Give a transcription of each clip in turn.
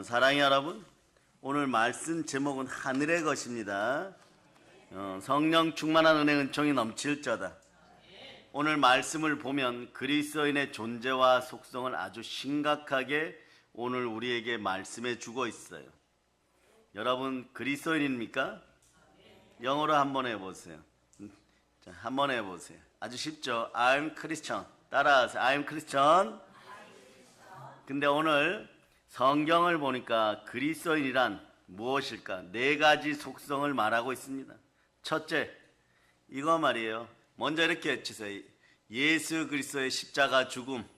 사랑의 여러분, 오늘 말씀 제목은 하늘의 것입니다. 성령 충만한 은혜 은총이 넘칠 자다. 오늘 말씀을 보면 그리스도인의 존재와 속성을 아주 심각하게 오늘 우리에게 말씀해 주고 있어요. 여러분 그리스도인입니까? 영어로 한번 해보세요. 자, 한번 해보세요. 아주 쉽죠? I'm Christian. 따라하세요. I'm Christian. 근데 오늘 성경을 보니까 그리스도인이란 무엇일까? 네 가지 속성을 말하고 있습니다. 첫째, 이거 말이에요. 먼저 이렇게 외치세요. 예수 그리스도의 십자가 죽음.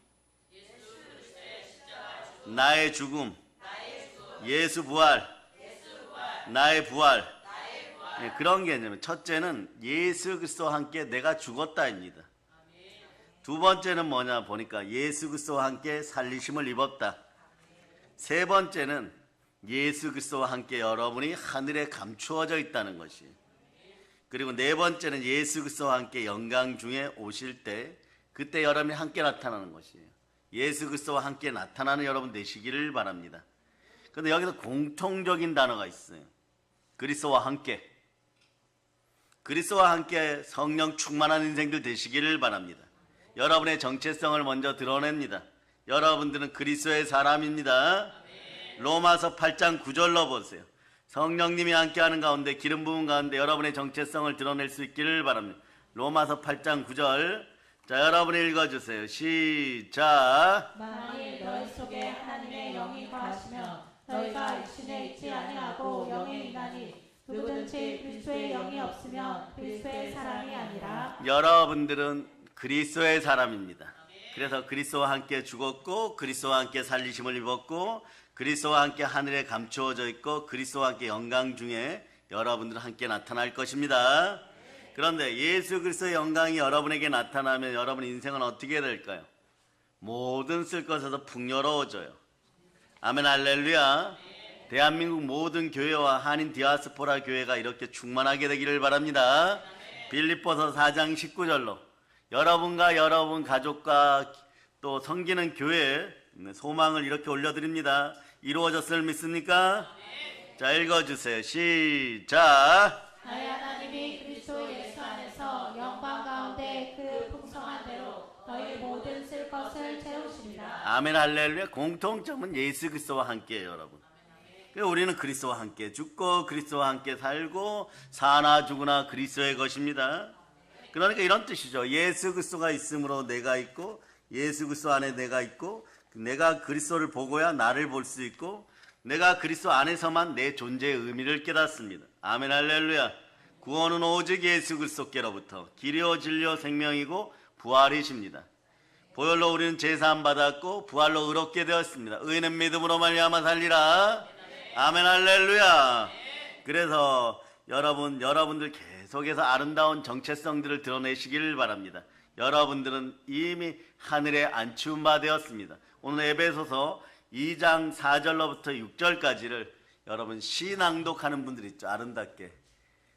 나의 죽음. 예수 부활. 나의 부활. 네, 그런 개념이에요. 첫째는 예수 그리스도와 함께 내가 죽었다입니다. 두 번째는 뭐냐 보니까 예수 그리스도와 함께 살리심을 입었다. 세 번째는 예수 그리스도와 함께 여러분이 하늘에 감추어져 있다는 것이에요. 그리고 네 번째는 예수 그리스도와 함께 영광 중에 오실 때 그때 여러분이 함께 나타나는 것이에요. 예수 그리스도와 함께 나타나는 여러분 되시기를 바랍니다. 그런데 여기서 공통적인 단어가 있어요. 그리스도와 함께. 그리스도와 함께 성령 충만한 인생들 되시기를 바랍니다. 여러분의 정체성을 먼저 드러냅니다. 여러분들은 그리스도의 사람입니다. 로마서 8장 9절로 보세요. 성령님이 함께하는 가운데 기름 부은 가운데 여러분의 정체성을 드러낼 수 있기를 바랍니다. 로마서 8장 9절. 자, 여러분이 읽어주세요. 시작. 만일 너희 속에 하나님의 영이 거하시면 너희가 육신에 있지 아니하고 영에 있나니 누구든지 그리스도의 영이 없으면 그리스도의 사람이 아니라. 여러분들은 그리스도의 사람입니다. 그래서 그리스도와 함께 죽었고 그리스도와 함께 살리심을 입었고 그리스도와 함께 하늘에 감추어져 있고 그리스도와 함께 영광 중에 여러분들은 함께 나타날 것입니다. 그런데 예수 그리스도의 영광이 여러분에게 나타나면 여러분 인생은 어떻게 될까요? 모든 쓸 것에서 풍요로워져요. 아멘 할렐루야. 대한민국 모든 교회와 한인 디아스포라 교회가 이렇게 충만하게 되기를 바랍니다. 빌립보서 4장 19절로 여러분과 여러분 가족과 또 섬기는 교회에 소망을 이렇게 올려드립니다. 이루어졌을 믿습니까? 자, 읽어주세요. 시작. 나의 하나님이 그리스도 예수 안에서 영광 가운데 그 풍성한 대로 너희 모든 쓸 것을 채우시리라. 아멘 할렐루야. 공통점은 예수 그리스도와 함께해요, 여러분. 우리는 그리스도와 함께 죽고 그리스도와 함께 살고 사나 죽으나 그리스도의 것입니다. 그러니까 이런 뜻이죠. 예수 그리스도가 있으므로 내가 있고 예수 그리스도 안에 내가 있고 내가 그리스도를 보고야 나를 볼 수 있고 내가 그리스도 안에서만 내 존재의 의미를 깨닫습니다. 아멘 할렐루야. 구원은 오직 예수 그리스도께로부터 길이요 진리요 생명이고 부활이십니다. 보혈로 우리는 제사함 받았고 부활로 의롭게 되었습니다. 의인은 믿음으로 말미암아 살리라. 아멘 할렐루야. 그래서 여러분들 계속해서 아름다운 정체성들을 드러내시기를 바랍니다. 여러분들은 이미 하늘에 안치운 바 되었습니다. 오늘 에베소서 2장 4절로부터 6절까지를 여러분 시 낭독하는 분들 있죠. 아름답게.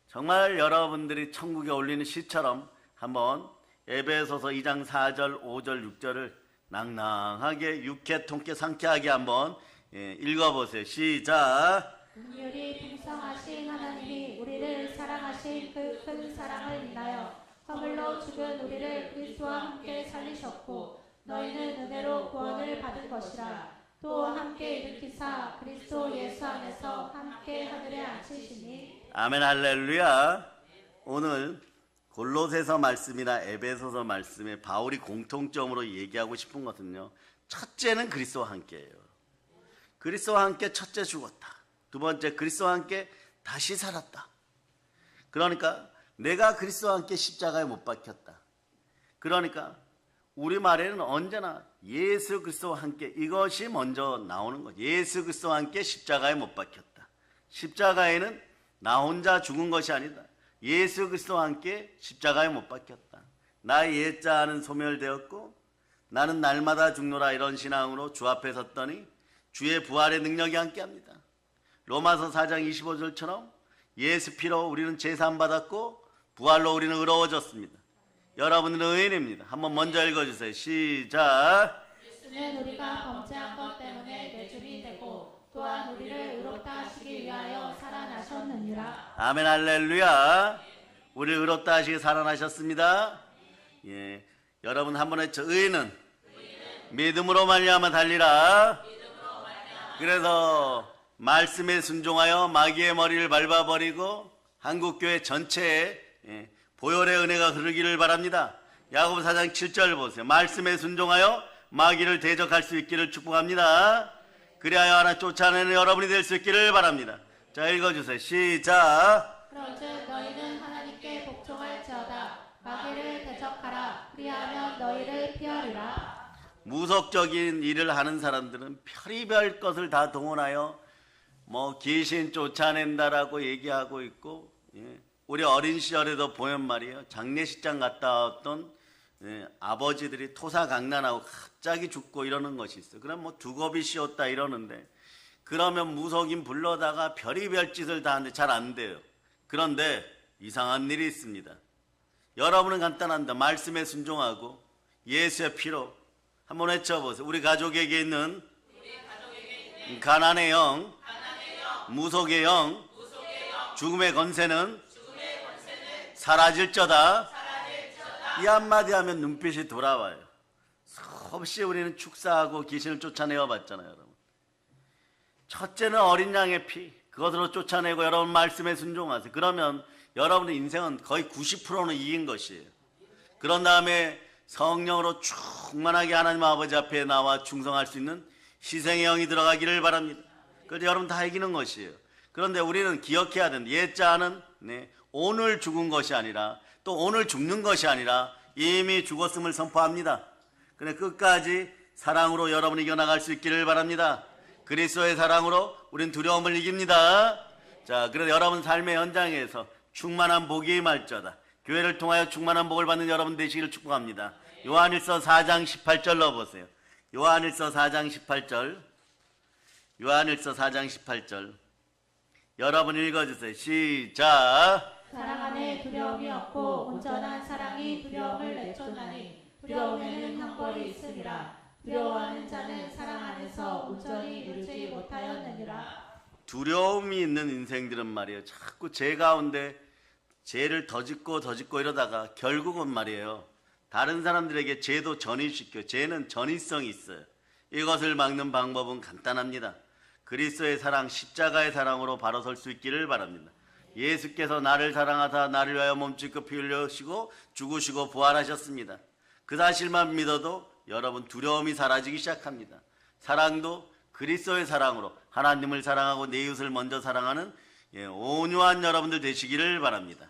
정말 여러분들이 천국에 올리는 시처럼 한번 에베소서 2장 4절, 5절, 6절을 낭낭하게 유쾌 통쾌 상쾌하게 한번 읽어보세요. 시작. 긍휼이 풍성하신 하나님이 우리를 사랑하신 그 큰 사랑을 인하여 허물로 죽은 우리를 그리스도와 함께 살리셨고 너희는 은혜로 구원을 받은 것이라. 또 함께 일으키사 그리스도 예수 안에서 함께 하늘에 앉히시니. 아멘 할렐루야. 오늘 골로새서 말씀이나 에베소서 말씀에 바울이 공통점으로 얘기하고 싶은 것은요, 첫째는 그리스도와 함께예요. 그리스도와 함께 첫째 죽었다. 두 번째 그리스도와 함께 다시 살았다. 그러니까 내가 그리스도와 함께 십자가에 못 박혔다. 그러니까 우리말에는 언제나 예수 그리스도와 함께 이것이 먼저 나오는 거죠. 예수 그리스도와 함께 십자가에 못 박혔다. 십자가에는 나 혼자 죽은 것이 아니다. 예수 그리스도와 함께 십자가에 못 박혔다. 나의 옛자는 소멸되었고 나는 날마다 죽노라 이런 신앙으로 주 앞에 섰더니 주의 부활의 능력이 함께합니다. 로마서 4장 25절처럼 예수 피로 우리는 제사함 받았고 부활로 우리는 의로워졌습니다. 여러분들은 의인입니다. 한번 먼저 읽어주세요. 시작. 예수는 우리가 범죄한 것 때문에 내 주이 되고 또한 하셨느니라. 아멘 할렐루야. 우리 의롭다 하시게 살아나셨습니다. 예, 여러분 한번 했죠. 의인은 믿음으로 말미암아 달리라. 그래서 말씀에 순종하여 마귀의 머리를 밟아버리고 한국교회 전체에 보혈의 은혜가 흐르기를 바랍니다. 야고보 4장 7절 보세요. 말씀에 순종하여 마귀를 대적할 수 있기를 축복합니다. 그리하여 하나 쫓아내는 여러분이 될 수 있기를 바랍니다. 자, 읽어주세요. 시작. 그런즉 너희는 하나님께 복종할지어다. 마귀를 대적하라. 그리하면 너희를 피하리라. 무속적인 일을 하는 사람들은 별의별 것을 다 동원하여 귀신 쫓아낸다라고 얘기하고 있고, 우리 어린 시절에도 보면 말이에요. 장례식장 갔다 왔던 아버지들이 토사강난하고 갑자기 죽고 이러는 것이 있어요. 그럼 두겁이 씌었다 이러는데, 그러면 무속인 불러다가 별의별 짓을 다 하는데 잘 안 돼요. 그런데 이상한 일이 있습니다. 여러분은 간단합니다. 말씀에 순종하고 예수의 피로 한번 외쳐보세요. 우리 가족에게 있는 가난의 영, 무속의 영, 죽음의 권세는 사라질저다. 이 한마디 하면 눈빛이 돌아와요. 수없이 우리는 축사하고 귀신을 쫓아내어 봤잖아요, 여러분. 첫째는 어린 양의 피, 그것으로 쫓아내고 여러분 말씀에 순종하세요. 그러면 여러분의 인생은 거의 90%는 이긴 것이에요. 그런 다음에 성령으로 충만하게 하나님 아버지 앞에 나와 충성할 수 있는 희생의 영이 들어가기를 바랍니다. 그래서 여러분 다 이기는 것이에요. 그런데 우리는 기억해야 된다. 옛자는 오늘 죽은 것이 아니라, 또 오늘 죽는 것이 아니라 이미 죽었음을 선포합니다. 그래 끝까지 사랑으로 여러분이 이겨나갈 수 있기를 바랍니다. 그리스도의 사랑으로 우린 두려움을 이깁니다. 자, 그래서 여러분 삶의 현장에서 충만한 복이 임할지어다. 교회를 통하여 충만한 복을 받는 여러분 되시기를 축복합니다. 요한일서 4장 18절 넣어보세요. 요한일서 4장 18절. 요한일서 4장 18절. 여러분 읽어주세요. 시작. 사랑 안에 두려움이 없고 온전한 사랑이 두려움을 내쫓나니 두려움에는 형벌이 있으니라. 두려워하는 자는 사랑 안에서 온전히 이루지 못하였느니라. 두려움이 있는 인생들은 말이에요. 자꾸 죄 가운데 죄를 더 짓고 이러다가 결국은 말이에요. 다른 사람들에게 죄도 전이시켜. 죄는 전이성이 있어요. 이것을 막는 방법은 간단합니다. 그리스도의 사랑, 십자가의 사랑으로 바로 설 수 있기를 바랍니다. 예수께서 나를 사랑하사 나를 위하여 몸짓고 피 흘리시고 죽으시고 부활하셨습니다. 그 사실만 믿어도 여러분 두려움이 사라지기 시작합니다. 사랑도 그리스도의 사랑으로 하나님을 사랑하고 내 이웃을 먼저 사랑하는 온유한 여러분들 되시기를 바랍니다.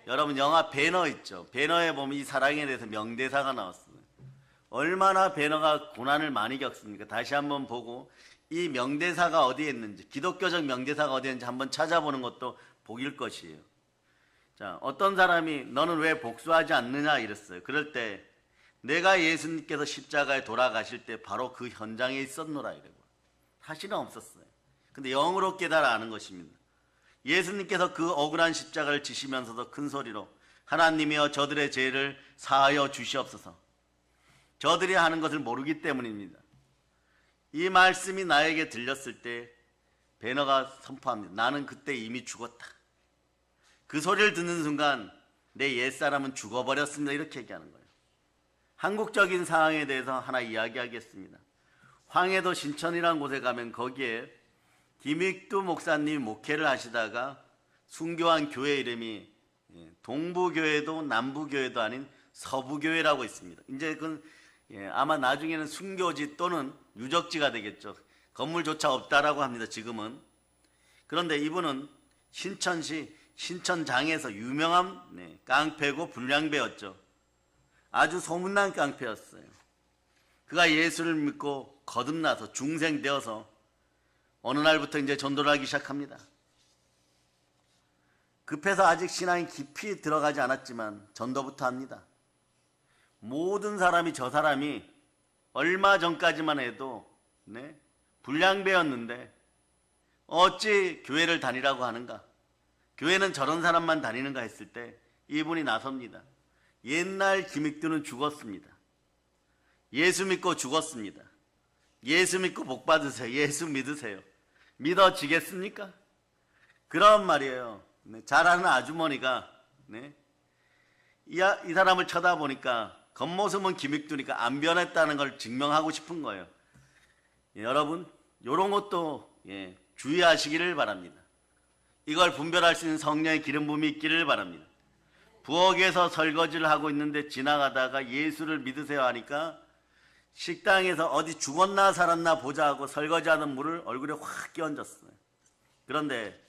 여러분 영화 배너 있죠. 배너에 보면 이 사랑에 대해서 명대사가 나왔어요. 얼마나 배너가 고난을 많이 겪습니까? 다시 한번 보고 이 명대사가 어디에 있는지, 기독교적 명대사가 어디에 있는지 한번 찾아보는 것도 복일 것이에요. 자, 어떤 사람이 너는 왜 복수하지 않느냐 이랬어요. 그럴 때 내가 예수님께서 십자가에 돌아가실 때 바로 그 현장에 있었노라 이래요. 사실은 없었어요. 근데 영으로 깨달아 아는 것입니다. 예수님께서 그 억울한 십자가를 지시면서도 큰 소리로 하나님이여 저들의 죄를 사하여 주시옵소서. 저들이 하는 것을 모르기 때문입니다. 이 말씀이 나에게 들렸을 때 베너가 선포합니다. 나는 그때 이미 죽었다. 그 소리를 듣는 순간 내 옛사람은 죽어버렸습니다. 이렇게 얘기하는 거예요. 한국적인 상황에 대해서 하나 이야기하겠습니다. 황해도 신천이라는 곳에 가면 거기에 김익두 목사님이 목회를 하시다가 순교한 교회 이름이 동부교회도 남부교회도 아닌 서부교회라고 있습니다. 이제 그건 아마 나중에는 순교지 또는 유적지가 되겠죠. 건물조차 없다라고 합니다. 지금은. 그런데 이분은 신천시 신천장에서 유명한 깡패고 불량배였죠. 아주 소문난 깡패였어요. 그가 예수를 믿고 거듭나서 중생되어서 어느 날부터 이제 전도를 하기 시작합니다. 급해서 아직 신앙이 깊이 들어가지 않았지만 전도부터 합니다. 모든 사람이 저 사람이 얼마 전까지만 해도 불량배였는데 어찌 교회를 다니라고 하는가? 교회는 저런 사람만 다니는가 했을 때 이분이 나섭니다. 옛날 김익두는 죽었습니다. 예수 믿고 죽었습니다. 예수 믿고 복 받으세요. 예수 믿으세요. 믿어지겠습니까? 그런 말이에요. 네, 잘하는 아주머니가 네, 이 사람을 쳐다보니까 겉모습은 기믹두니까 안 변했다는 걸 증명하고 싶은 거예요. 예, 여러분 이런 것도 예, 주의하시기를 바랍니다. 이걸 분별할 수 있는 성령의 기름 부음이 있기를 바랍니다. 부엌에서 설거지를 하고 있는데 지나가다가 예수를 믿으세요 하니까 식당에서 어디 죽었나 살았나 보자 하고 설거지하는 물을 얼굴에 확 끼얹었어요. 그런데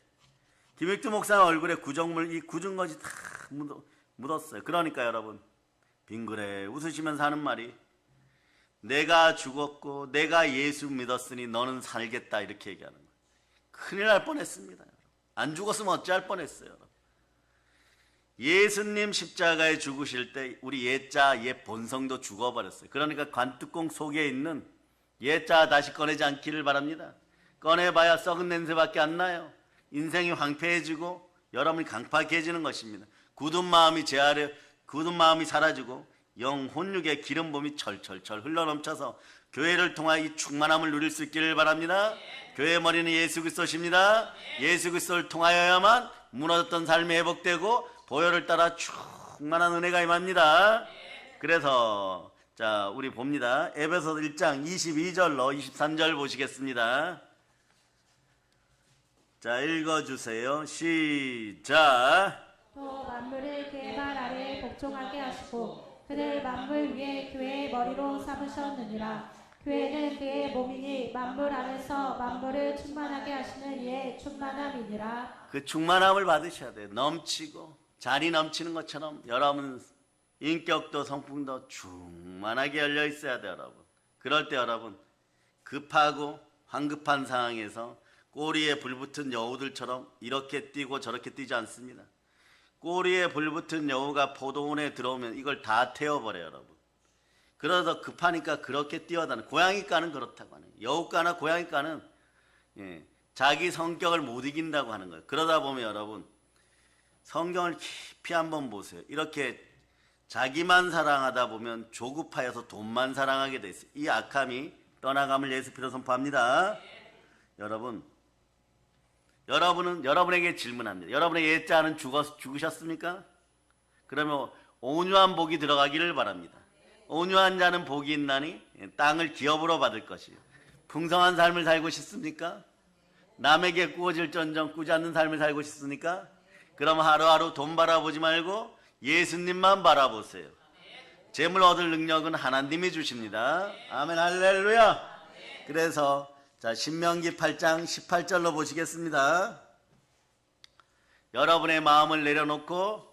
김익두 목사 얼굴에 구정물, 이 굳은 것이 다 묻었어요. 그러니까 여러분 빙그레 웃으시면서 하는 말이 내가 죽었고 내가 예수 믿었으니 너는 살겠다 이렇게 얘기하는 거예요. 큰일 날 뻔했습니다. 안 죽었으면 어찌할 뻔했어요. 예수님 십자가에 죽으실 때 우리 옛자 옛 본성도 죽어버렸어요. 그러니까 관뚜껑 속에 있는 옛자 다시 꺼내지 않기를 바랍니다. 꺼내봐야 썩은 냄새밖에 안 나요. 인생이 황폐해지고 여러분이 강팍해지는 것입니다. 굳은 마음이 굳은 마음이 사라지고 영 혼육의 기름 부음이 철철철 흘러넘쳐서 교회를 통하여 이 충만함을 누릴 수 있기를 바랍니다. 교회의 머리는 예수 그리스도십니다. 예수 그리스도를 통하여야만 무너졌던 삶이 회복되고 보혈을 따라 충만한 은혜가 임합니다. 그래서 자 우리 봅니다. 에베소서 1장 22절로 23절 보시겠습니다. 자 읽어주세요. 시작. 또 만물을 그의 발 아래에 복종하게 하시고 그를 만물 위에 교회의 머리로 삼으셨느니라. 교회는 그의 몸이니 만물 안에서 만물을 충만하게 하시는 이의 충만함이니라. 그 충만함을 받으셔야 돼요. 넘치고 잔이 넘치는 것처럼 여러분 인격도 성품도 충만하게 열려 있어야 돼요. 여러분 그럴 때 여러분 급하고 황급한 상황에서 꼬리에 불붙은 여우들처럼 이렇게 뛰고 저렇게 뛰지 않습니다. 꼬리에 불붙은 여우가 포도원에 들어오면 이걸 다 태워버려요. 여러분 그러다 급하니까 그렇게 뛰어다니는 고양이과는 그렇다고 하네요. 여우과나 고양이과는 예, 자기 성격을 못 이긴다고 하는 거예요. 그러다 보면 여러분 성경을 깊이 한번 보세요. 이렇게 자기만 사랑하다 보면 조급하여서 돈만 사랑하게 돼 있어요. 이 악함이 떠나감을 예수피로 선포합니다. 여러분은 여러분에게 질문합니다. 여러분의 옛자는 죽으셨습니까? 그러면 온유한 복이 들어가기를 바랍니다. 온유한 자는 복이 있나니 땅을 기업으로 받을 것이요. 풍성한 삶을 살고 싶습니까? 남에게 꾸어질전정 꾸지 않는 삶을 살고 싶습니까? 그럼 하루하루 돈 바라보지 말고 예수님만 바라보세요. 재물 얻을 능력은 하나님이 주십니다. 아멘 할렐루야. 그래서 자 신명기 8장 18절로 보시겠습니다. 여러분의 마음을 내려놓고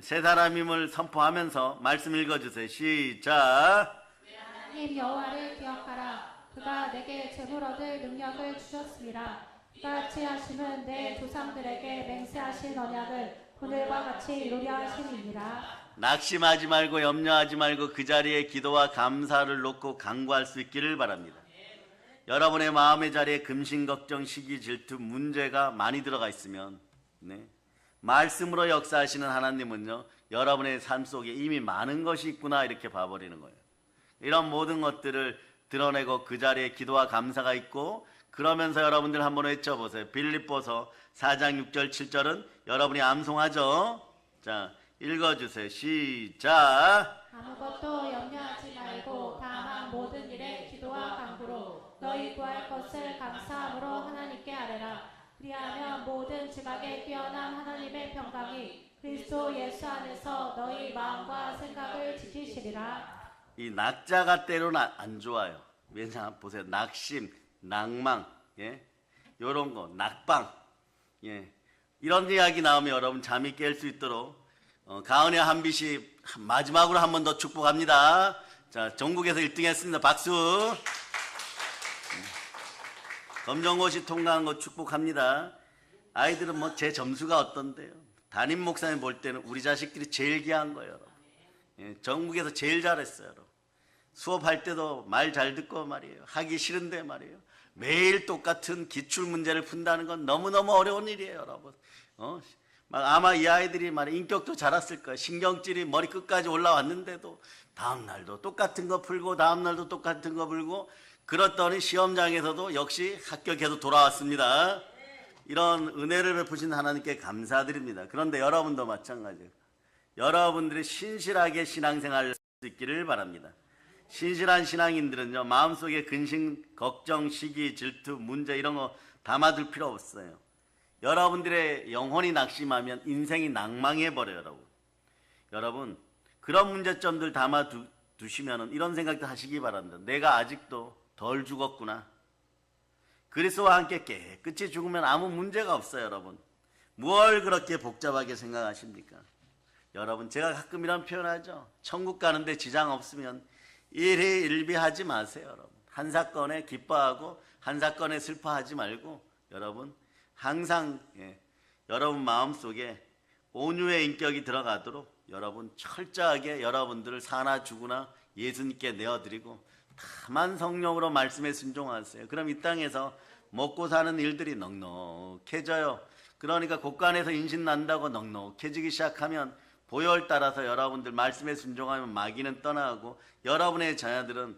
새 사람임을 선포하면서 말씀 읽어주세요. 시작. 하나님 여호와를 기억하라. 그가 내게 재물 얻을 능력을 주셨습니다. 그가 취하심은 내 조상들에게 맹세하신 언약을 오늘과 같이 이루려 하심이니라. 낙심하지 말고 염려하지 말고 그 자리에 기도와 감사를 놓고 간구할 수 있기를 바랍니다. 여러분의 마음의 자리에 금신, 걱정, 시기, 질투, 문제가 많이 들어가 있으면 말씀으로 역사하시는 하나님은요 여러분의 삶 속에 이미 많은 것이 있구나 이렇게 봐버리는 거예요. 이런 모든 것들을 드러내고 그 자리에 기도와 감사가 있고 그러면서 여러분들 한번 외쳐보세요. 빌립보서 4장 6절 7절은 여러분이 암송하죠. 자 읽어주세요. 시작. 아무것도 염려하지 말고 다만 모든 일에 기도와 간구로 너희 구할 것을 감사함으로 하나님께 아뢰라. 그리하면 모든 지각에 뛰어난 하나님의 평강이 그리스도 예수 안에서 너희 마음과 생각을 지키시리라. 이 낙자가 때로는 안 좋아요. 왜냐 보세요. 낙심, 낭망, 이런 거, 낙방, 이런 이야기 나오면 여러분 잠이 깰 수 있도록 가은의 한빛이 마지막으로 한 번 더 축복합니다. 자, 전국에서 1등 했습니다. 박수. 검정고시 통과한 거 축복합니다. 아이들은 뭐 제 점수가 어떤데요? 담임 목사님 볼 때는 우리 자식들이 제일 귀한 거예요. 전국에서 제일 잘했어요. 여러분. 수업할 때도 말 잘 듣고 말이에요. 하기 싫은데 말이에요. 매일 똑같은 기출 문제를 푼다는 건 너무너무 어려운 일이에요, 여러분. 아마 이 아이들이 말이에요. 인격도 자랐을 거예요. 신경질이 머리 끝까지 올라왔는데도 다음 날도 똑같은 거 풀고 다음 날도 똑같은 거 풀고 그렇더니 시험장에서도 역시 합격해서 돌아왔습니다. 이런 은혜를 베푸신 하나님께 감사드립니다. 그런데 여러분도 마찬가지예요. 여러분들이 신실하게 신앙생활을 할 수 있기를 바랍니다. 신실한 신앙인들은요, 마음속에 근심, 걱정, 시기, 질투, 문제 이런 거 담아둘 필요 없어요. 여러분들의 영혼이 낙심하면 인생이 낭망해버려요. 여러분 그런 문제점들 담아두시면 이런 생각도 하시기 바랍니다. 내가 아직도 덜 죽었구나. 그리스도와 함께 깨끗이 죽으면 아무 문제가 없어요. 여러분 뭘 그렇게 복잡하게 생각하십니까? 여러분 제가 가끔 이런 표현하죠. 천국 가는데 지장 없으면 일희일비하지 마세요. 여러분 한 사건에 기뻐하고 한 사건에 슬퍼하지 말고 여러분 항상 여러분 마음속에 온유의 인격이 들어가도록 여러분 철저하게 여러분들을 사나 죽으나 예수님께 내어드리고 다만 성령으로 말씀에 순종하세요. 그럼 이 땅에서 먹고 사는 일들이 넉넉해져요. 그러니까 곳간에서 인신 난다고 넉넉해지기 시작하면 보혈 따라서 여러분들 말씀에 순종하면 마귀는 떠나고 여러분의 자녀들은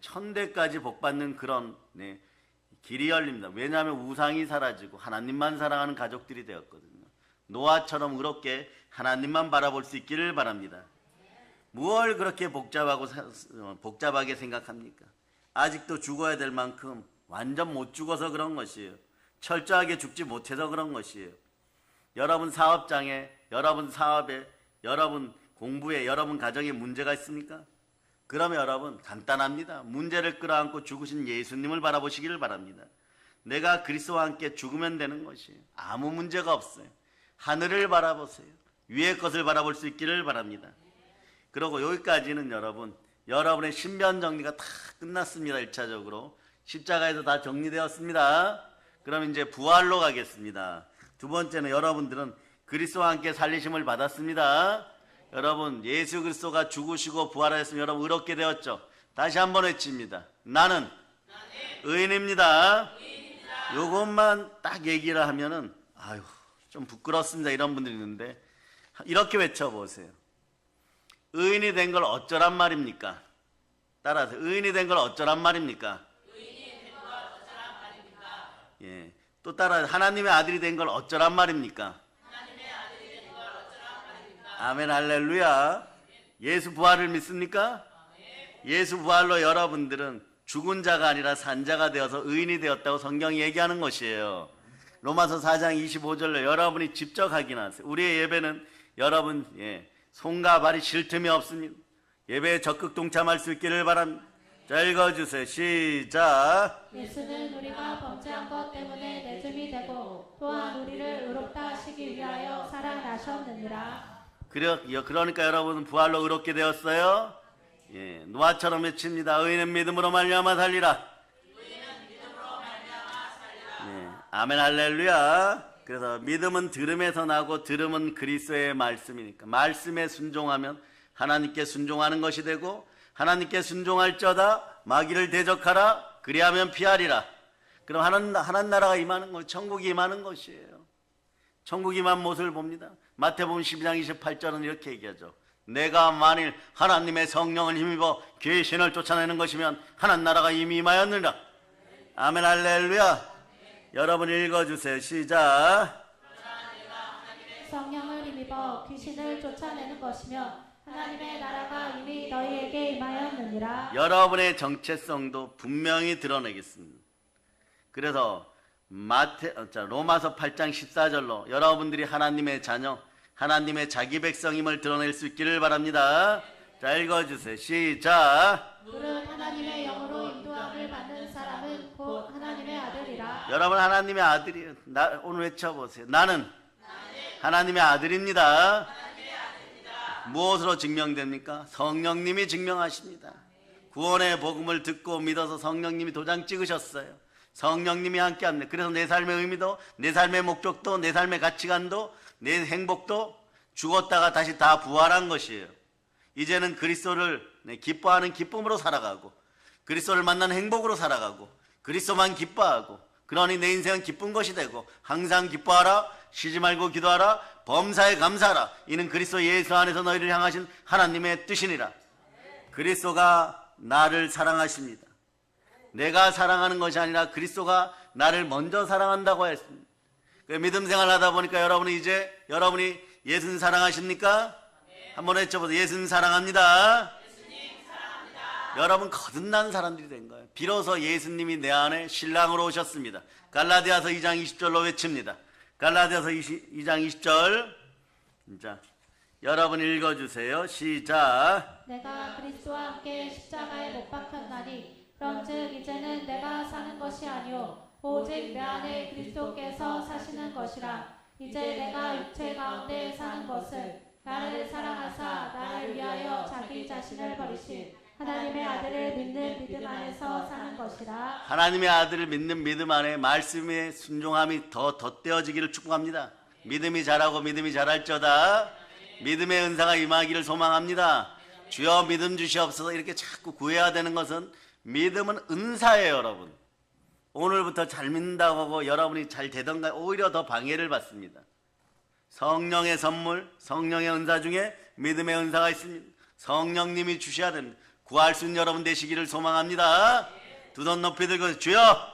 천대까지 복받는 그런 길이 열립니다. 왜냐하면 우상이 사라지고 하나님만 사랑하는 가족들이 되었거든요. 노아처럼 의롭게 하나님만 바라볼 수 있기를 바랍니다. 무엇을 그렇게 복잡하게 생각합니까? 아직도 죽어야 될 만큼 완전 못 죽어서 그런 것이에요. 철저하게 죽지 못해서 그런 것이에요. 여러분 사업장에, 여러분 사업에, 여러분 공부에, 여러분 가정에 문제가 있습니까? 그러면 여러분 간단합니다. 문제를 끌어안고 죽으신 예수님을 바라보시기를 바랍니다. 내가 그리스도와 함께 죽으면 되는 것이에요. 아무 문제가 없어요. 하늘을 바라보세요. 위의 것을 바라볼 수 있기를 바랍니다. 그리고 여기까지는 여러분의 신변 정리가 다 끝났습니다. 1차적으로 십자가에서 다 정리되었습니다. 그럼 이제 부활로 가겠습니다. 두 번째는 여러분들은 그리스도와 함께 살리심을 받았습니다. 여러분 예수 그리스도가 죽으시고 부활하였으면 여러분 의롭게 되었죠. 다시 한번 외칩니다. 나는 의인입니다. 요것만 딱 얘기를 하면은 아유 좀 부끄럽습니다. 이런 분들이 있는데 이렇게 외쳐보세요. 의인이 된 걸 어쩌란 말입니까? 따라서 의인이 된 걸 어쩌란 말입니까? 예, 또 따라 하나님의 아들이 된 걸 어쩌란 말입니까? 아멘 할렐루야. 예수 부활을 믿습니까? 예수 부활로 여러분들은 죽은 자가 아니라 산 자가 되어서 의인이 되었다고 성경이 얘기하는 것이에요. 로마서 4장 25절로 여러분이 직접 확인하세요. 우리의 예배는 여러분 손과 발이 쉴 틈이 없습니다. 예배에 적극 동참할 수 있기를 바랍니다. 자 읽어주세요. 시작. 예수는 우리가 범죄한 것 때문에 내줌이 되고 또한 우리를 의롭다 하시기 위하여 살아나셨느니라. 그러니까 여러분 부활로 의롭게 되었어요. 노아처럼 외칩니다. 의인은 믿음으로 말미암아 살리라. 아멘 할렐루야. 그래서 믿음은 들음에서 나고 들음은 그리스도의 말씀이니까 말씀에 순종하면 하나님께 순종하는 것이 되고 하나님께 순종할저다 마귀를 대적하라 그리하면 피하리라. 그럼 하나님 나라가 임하는 것, 천국이 임하는 것이에요. 천국이 임한 모습을 봅니다. 마태복음 12장 28절은 이렇게 얘기하죠. 내가 만일 하나님의 성령을 힘입어 귀신을 쫓아내는 것이면 하나님 나라가 이미 임하였느니라. 아멘 할렐루야. 여러분 읽어주세요. 시작. 성령을 힘입어 귀신을 쫓아내는 것이며 하나님의 나라가 이미 너희에게 임하였느니라. 여러분의 정체성도 분명히 드러내겠습니다. 그래서 로마서 8장 14절로 여러분들이 하나님의 자녀, 하나님의 자기 백성임을 드러낼 수 있기를 바랍니다. 자 읽어주세요. 시작. 물은 하나님의 영으로 인도함을 받는 사람은 곧 하나님의 아들이라. 여러분 하나님의 아들이에요. 오늘 외쳐보세요. 나는 하나님의 아들입니다. 무엇으로 증명됩니까? 성령님이 증명하십니다. 구원의 복음을 듣고 믿어서 성령님이 도장 찍으셨어요. 성령님이 함께합니다. 그래서 내 삶의 의미도, 내 삶의 목적도, 내 삶의 가치관도, 내 행복도 죽었다가 다시 다 부활한 것이에요. 이제는 그리스도를 기뻐하는 기쁨으로 살아가고 그리스도를 만나는 행복으로 살아가고 그리스도만 기뻐하고 그러니 내 인생은 기쁜 것이 되고 항상 기뻐하라, 쉬지 말고 기도하라, 범사에 감사하라. 이는 그리스도 예수 안에서 너희를 향하신 하나님의 뜻이니라. 그리스도가 나를 사랑하십니다. 내가 사랑하는 것이 아니라 그리스도가 나를 먼저 사랑한다고 했습니다. 믿음 생활 하다 보니까 여러분이 이제 여러분이 예수님 사랑하십니까? 한번 외쳐보세요. 예수님 사랑합니다. 여러분 거듭난 사람들이 된 거예요. 비로소 예수님이 내 안에 신랑으로 오셨습니다. 갈라디아서 2장 20절로 외칩니다. 갈라디아서 2장 20절. 자, 여러분 읽어주세요. 시작. 내가 그리스도와 함께 십자가에 못 박혔나니 그런즉 이제는 내가 사는 것이 아니요 오직 내 안에 그리스도께서 사시는 것이라. 이제 내가 육체 가운데 사는 것을 나를 사랑하사 나를 위하여 자기 자신을 버리신 하나님의 아들을 믿는 믿음 안에서 사는 것이라. 하나님의 아들을 믿는 믿음 안에 말씀의 순종함이 더 덧대어지기를 축복합니다. 믿음이 자라고 믿음이 자랄저다. 믿음의 은사가 임하기를 소망합니다. 주여 믿음 주시옵소서. 이렇게 자꾸 구해야 되는 것은 믿음은 은사예요. 여러분 오늘부터 잘 믿는다고 하고 여러분이 잘 되던가 오히려 더 방해를 받습니다. 성령의 선물, 성령의 은사 중에 믿음의 은사가 있습니다. 성령님이 주셔야 됩니다. 구할 수 있는 여러분 되시기를 소망합니다. 두 손 높이 들고 주여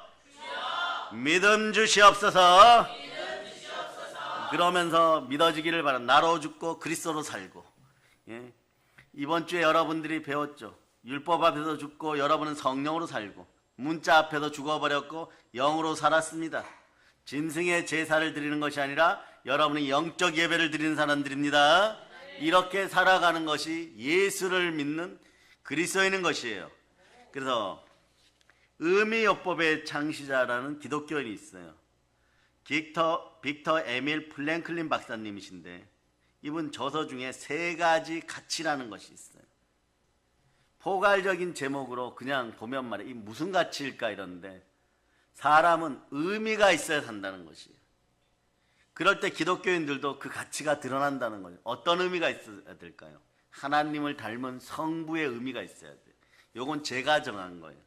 믿음 주시옵소서. 그러면서 믿어지기를 바랍니다. 나로 죽고 그리스도로 살고. 예. 이번 주에 여러분들이 배웠죠. 율법 앞에서 죽고 여러분은 성령으로 살고, 문자 앞에서 죽어버렸고 영으로 살았습니다. 짐승의 제사를 드리는 것이 아니라 여러분이 영적 예배를 드리는 사람들입니다. 이렇게 살아가는 것이 예수를 믿는 그리스도인인 것이에요. 그래서 의미요법의 창시자라는 기독교인이 있어요. 빅터 에밀 플랭클린 박사님이신데 이분 저서 중에 3가지 가치라는 것이 있어요. 포괄적인 제목으로 그냥 보면 말이에요. 이 무슨 가치일까 이러는데 사람은 의미가 있어야 산다는 것이에요. 그럴 때 기독교인들도 그 가치가 드러난다는 거예요. 어떤 의미가 있어야 될까요? 하나님을 닮은 성부의 의미가 있어야 돼요. 요건 제가 정한 거예요.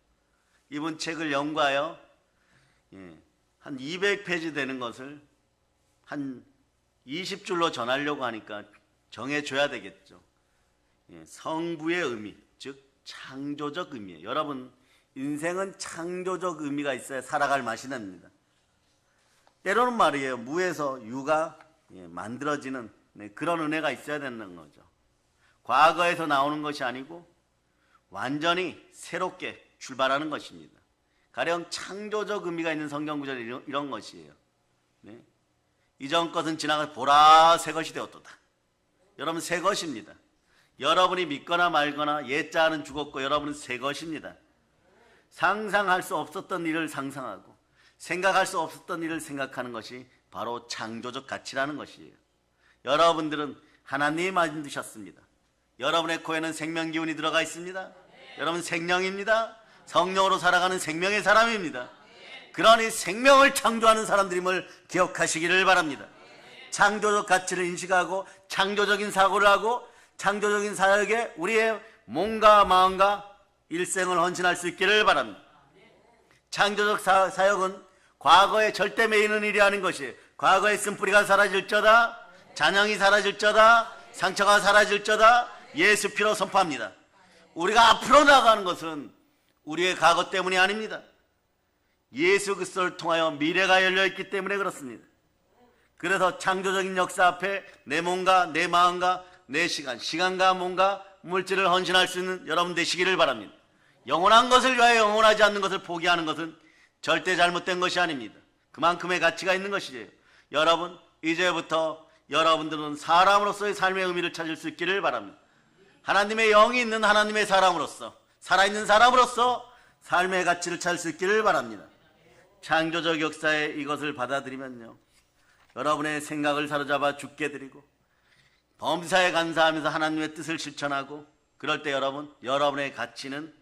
이분 책을 연구하여 한 200페이지 되는 것을 한 20줄로 전하려고 하니까 정해줘야 되겠죠. 성부의 의미, 즉 창조적 의미예요. 여러분 인생은 창조적 의미가 있어야 살아갈 맛이 납니다. 때로는 말이에요. 무에서 유가 만들어지는 그런 은혜가 있어야 되는 거죠. 과거에서 나오는 것이 아니고 완전히 새롭게 출발하는 것입니다. 가령 창조적 의미가 있는 성경 구절이 이런 것이에요. 네? 이전 것은 지나가 보라 새 것이 되었도다. 여러분 새 것입니다. 여러분이 믿거나 말거나 옛자는 죽었고 여러분은 새 것입니다. 상상할 수 없었던 일을 상상하고 생각할 수 없었던 일을 생각하는 것이 바로 창조적 가치라는 것이에요. 여러분들은 하나님이 만드셨습니다. 여러분의 코에는 생명 기운이 들어가 있습니다. 여러분 생명입니다. 성령으로 살아가는 생명의 사람입니다. 그러니 생명을 창조하는 사람들임을 기억하시기를 바랍니다. 창조적 가치를 인식하고 창조적인 사고를 하고 창조적인 사역에 우리의 몸과 마음과 일생을 헌신할 수 있기를 바랍니다. 창조적 사역은 과거에 절대 매이는 일이 아닌 것이에요. 과거의 쓴뿌리가 사라질저다, 잔영이 사라질저다, 상처가 사라질저다 예수 피로 선포합니다. 우리가 앞으로 나가는 것은 우리의 과거 때문이 아닙니다. 예수 그리스도를 통하여 미래가 열려있기 때문에 그렇습니다. 그래서 창조적인 역사 앞에 내 몸과 내 마음과 내 시간과 몸과 물질을 헌신할 수 있는 여러분 되시기를 바랍니다. 영원한 것을 위하여 영원하지 않는 것을 포기하는 것은 절대 잘못된 것이 아닙니다. 그만큼의 가치가 있는 것이에요. 여러분 이제부터 여러분들은 사람으로서의 삶의 의미를 찾을 수 있기를 바랍니다. 하나님의 영이 있는 하나님의 사람으로서 살아있는 사람으로서 삶의 가치를 찾을 수 있기를 바랍니다. 창조적 역사에 이것을 받아들이면요 여러분의 생각을 사로잡아 죽게 드리고 범사에 감사하면서 하나님의 뜻을 실천하고 그럴 때 여러분의 가치는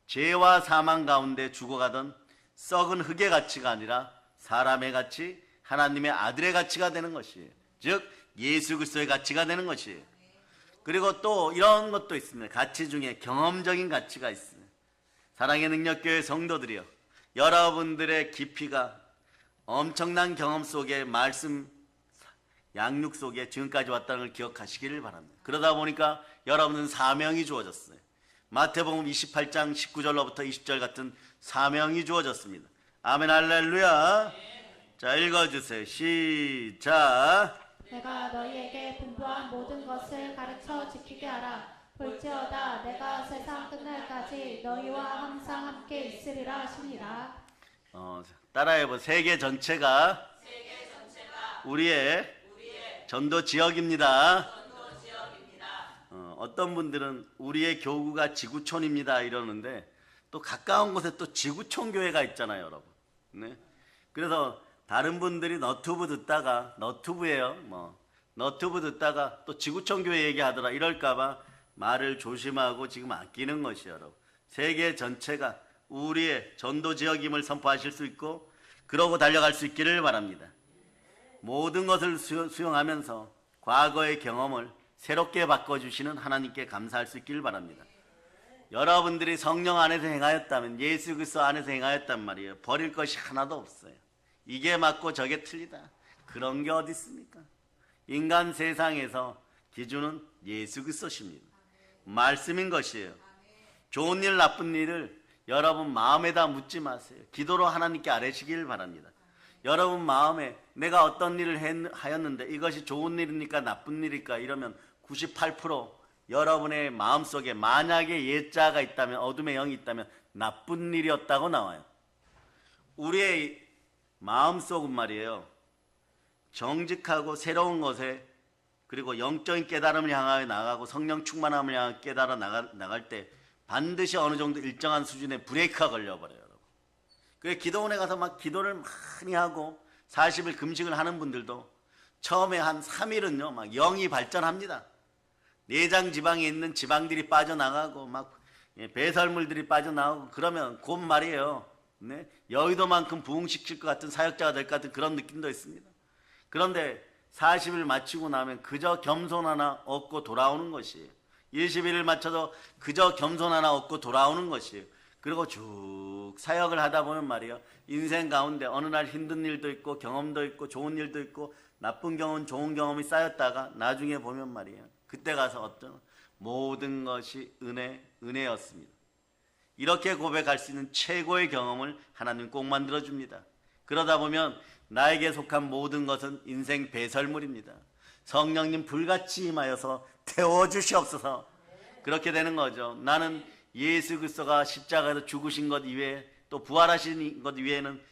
죄와 사망 가운데 죽어가던 썩은 흙의 가치가 아니라 사람의 가치, 하나님의 아들의 가치가 되는 것이에요. 즉 예수 그리스도의 가치가 되는 것이에요. 그리고 또 이런 것도 있습니다. 가치 중에 경험적인 가치가 있어요. 사랑의 능력교회 성도들이요 여러분들의 깊이가 엄청난 경험 속에 말씀 양육 속에 지금까지 왔다는 걸 기억하시기를 바랍니다. 그러다 보니까 여러분은 사명이 주어졌어요. 마태복음 28장 19절로부터 20절 같은 사명이 주어졌습니다. 아멘 할렐루야. 자, 읽어주세요. 시작. 내가 너희에게 분부한 모든 것을 가르쳐 지키게 하라. 볼지어다 내가 세상 끝날까지 너희와 항상 함께 있으리라 하시니라. 따라해보. 세계 전체가 우리의 전도 지역입니다. 어떤 분들은 우리의 교구가 지구촌입니다 이러는데 또 가까운 곳에 또 지구촌 교회가 있잖아요, 여러분. 네? 그래서 다른 분들이 너튜브 듣다가 너튜브 듣다가 또 지구촌 교회 얘기하더라 이럴까봐 말을 조심하고 지금 아끼는 것이에요, 여러분. 세계 전체가 우리의 전도 지역임을 선포하실 수 있고 그러고 달려갈 수 있기를 바랍니다. 모든 것을 수용하면서 과거의 경험을 새롭게 바꿔주시는 하나님께 감사할 수 있기를 바랍니다. 여러분들이 성령 안에서 행하였다면, 예수 그리스도 안에서 행하였단 말이에요. 버릴 것이 하나도 없어요. 이게 맞고 저게 틀리다, 그런 게 어디 있습니까? 인간 세상에서 기준은 예수 그리스도십니다. 말씀인 것이에요. 좋은 일 나쁜 일을 여러분 마음에다 묻지 마세요. 기도로 하나님께 아뢰시길 바랍니다. 여러분 마음에 내가 어떤 일을 하였는데 이것이 좋은 일입니까 나쁜 일일까 이러면 98% 여러분의 마음속에 만약에 예자가 있다면, 어둠의 영이 있다면 나쁜 일이었다고 나와요. 우리의 마음속은 말이에요, 정직하고 새로운 것에, 그리고 영적인 깨달음을 향하여 나가고 성령 충만함을 향하여 깨달아 나갈 때 반드시 어느 정도 일정한 수준의 브레이크가 걸려버려요, 여러분. 그래서 기도원에 가서 막 기도를 많이 하고 40일 금식을 하는 분들도 처음에 한 3일은요 막 영이 발전합니다. 내장 지방에 있는 지방들이 빠져나가고 막 배설물들이 빠져나오고 그러면 곧 말이에요, 네? 여의도만큼 부흥시킬 것 같은 사역자가 될 것 같은 그런 느낌도 있습니다. 그런데 40일 마치고 나면 그저 겸손 하나 얻고 돌아오는 것이에요. 21일 마쳐도 그저 겸손 하나 얻고 돌아오는 것이에요. 그리고 쭉 사역을 하다 보면 말이에요, 인생 가운데 어느 날 힘든 일도 있고 경험도 있고 좋은 일도 있고 나쁜 경험 좋은 경험이 쌓였다가 나중에 보면 말이에요, 그때 가서 어떤 모든 것이 은혜였습니다. 이렇게 고백할 수 있는 최고의 경험을 하나님 꼭 만들어줍니다. 그러다 보면 나에게 속한 모든 것은 인생 배설물입니다. 성령님 불같이 임하여서 태워주시옵소서. 그렇게 되는 거죠. 나는 예수 그리스도가 십자가에서 죽으신 것 이외에 또 부활하신 것 이외에는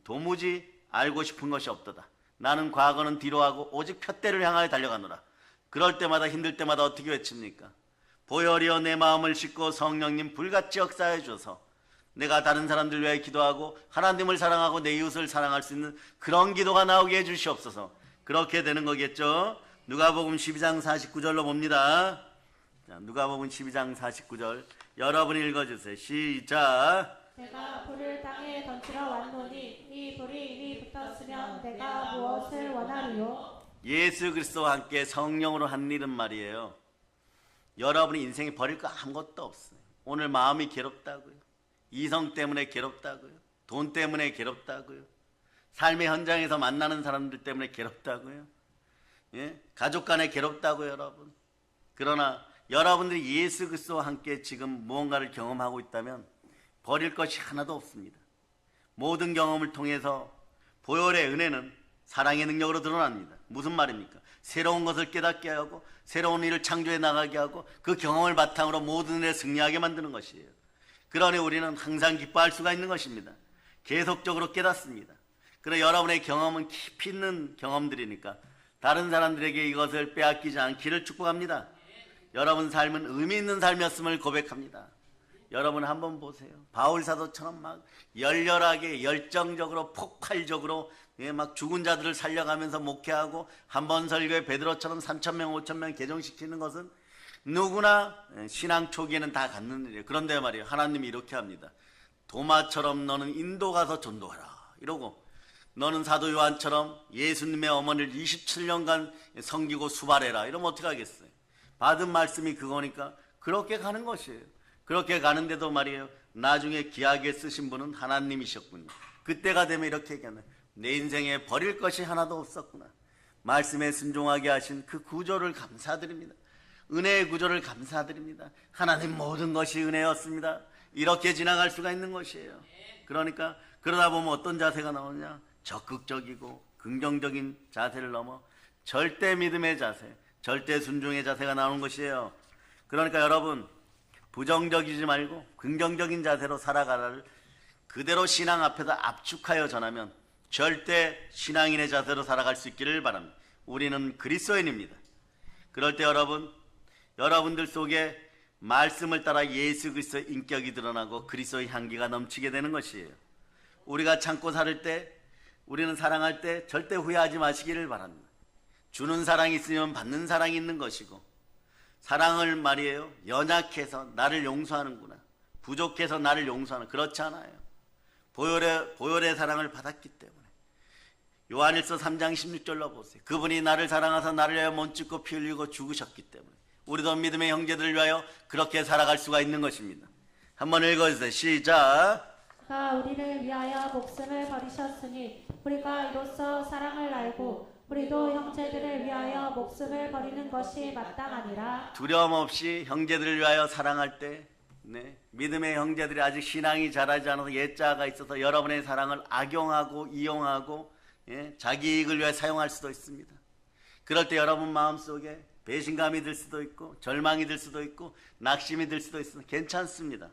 도무지 알고 싶은 것이 없도다. 나는 과거는 뒤로 하고 오직 푯대를 향하여 달려가노라. 그럴 때마다 힘들 때마다 어떻게 외칩니까? 보혈이여 내 마음을 싣고 성령님 불같이 역사해 줘서 내가 다른 사람들 위해 기도하고 하나님을 사랑하고 내 이웃을 사랑할 수 있는 그런 기도가 나오게 해주시옵소서. 그렇게 되는 거겠죠. 누가복음 12장 49절로 봅니다. 자, 누가복음 12장 49절 여러분이 읽어주세요. 시작. 내가 불을 땅에 던지러 왔노니 이 불이 이미 붙었으면 내가 무엇을 원하리요? 예수 그리스도와 함께 성령으로 한 일은 말이에요, 여러분이 인생에 버릴 거 아무것도 없어요. 오늘 마음이 괴롭다고요, 이성 때문에 괴롭다고요, 돈 때문에 괴롭다고요, 삶의 현장에서 만나는 사람들 때문에 괴롭다고요, 예? 가족 간에 괴롭다고요, 여러분. 그러나 여러분들이 예수 그리스도와 함께 지금 무언가를 경험하고 있다면 버릴 것이 하나도 없습니다. 모든 경험을 통해서 보혈의 은혜는 사랑의 능력으로 드러납니다. 무슨 말입니까? 새로운 것을 깨닫게 하고 새로운 일을 창조해 나가게 하고 그 경험을 바탕으로 모든 일에 승리하게 만드는 것이에요. 그러니 우리는 항상 기뻐할 수가 있는 것입니다. 계속적으로 깨닫습니다. 그러나 여러분의 경험은 깊이 있는 경험들이니까 다른 사람들에게 이것을 빼앗기지 않기를 축복합니다. 여러분 삶은 의미 있는 삶이었음을 고백합니다. 여러분 한번 보세요. 바울 사도처럼 막 열렬하게 열정적으로 폭발적으로 막 죽은 자들을 살려가면서 목회하고 한 번 설교에 베드로처럼 3,000명 5,000명 개종시키는 것은 누구나 신앙 초기에는 다 갖는 일이에요. 그런데 말이에요, 하나님이 이렇게 합니다. 도마처럼 너는 인도 가서 전도하라 이러고, 너는 사도 요한처럼 예수님의 어머니를 27년간 섬기고 수발해라 이러면 어떻게 하겠어요? 받은 말씀이 그거니까 그렇게 가는 것이에요. 그렇게 가는데도 말이에요, 나중에 귀하게 쓰신 분은 하나님이셨군요. 그때가 되면 이렇게 얘기하는, 내 인생에 버릴 것이 하나도 없었구나. 말씀에 순종하게 하신 그 구조를 감사드립니다. 은혜의 구조를 감사드립니다. 하나님 모든 것이 은혜였습니다. 이렇게 지나갈 수가 있는 것이에요. 그러니까 그러다 보면 어떤 자세가 나오냐, 적극적이고 긍정적인 자세를 넘어 절대 믿음의 자세, 절대 순종의 자세가 나오는 것이에요. 그러니까 여러분 부정적이지 말고 긍정적인 자세로 살아가라를 그대로 신앙 앞에서 압축하여 전하면 절대 신앙인의 자세로 살아갈 수 있기를 바랍니다. 우리는 그리스도인입니다. 그럴 때 여러분들 속에 말씀을 따라 예수 그리스도의 인격이 드러나고 그리스도의 향기가 넘치게 되는 것이에요. 우리가 참고 살을 때, 우리는 사랑할 때 절대 후회하지 마시기를 바랍니다. 주는 사랑이 있으면 받는 사랑이 있는 것이고, 사랑을 말이에요, 연약해서 나를 용서하는구나, 부족해서 나를 용서하는, 그렇지 않아요. 보혈의 사랑을 받았기 때문에. 요한일서 3장 16절로 보세요. 그분이 나를 사랑하사 나를 위하여 몸 찢고 피 흘리고 죽으셨기 때문에 우리도 믿음의 형제들을 위하여 그렇게 살아갈 수가 있는 것입니다. 한번 읽어주세요. 시작. 그가 우리를 위하여 목숨을 버리셨으니 우리가 이로써 사랑을 알고 우리도 형제들을 위하여 목숨을 버리는 것이 마땅하니라. 두려움 없이 형제들을 위하여 사랑할 때, 믿음의 형제들이 아직 신앙이 자라지 않아서 옛자가 있어서 여러분의 사랑을 악용하고 이용하고 자기 이익을 위해 사용할 수도 있습니다. 그럴 때 여러분 마음속에 배신감이 들 수도 있고 절망이 들 수도 있고 낙심이 들 수도 있습니다. 괜찮습니다.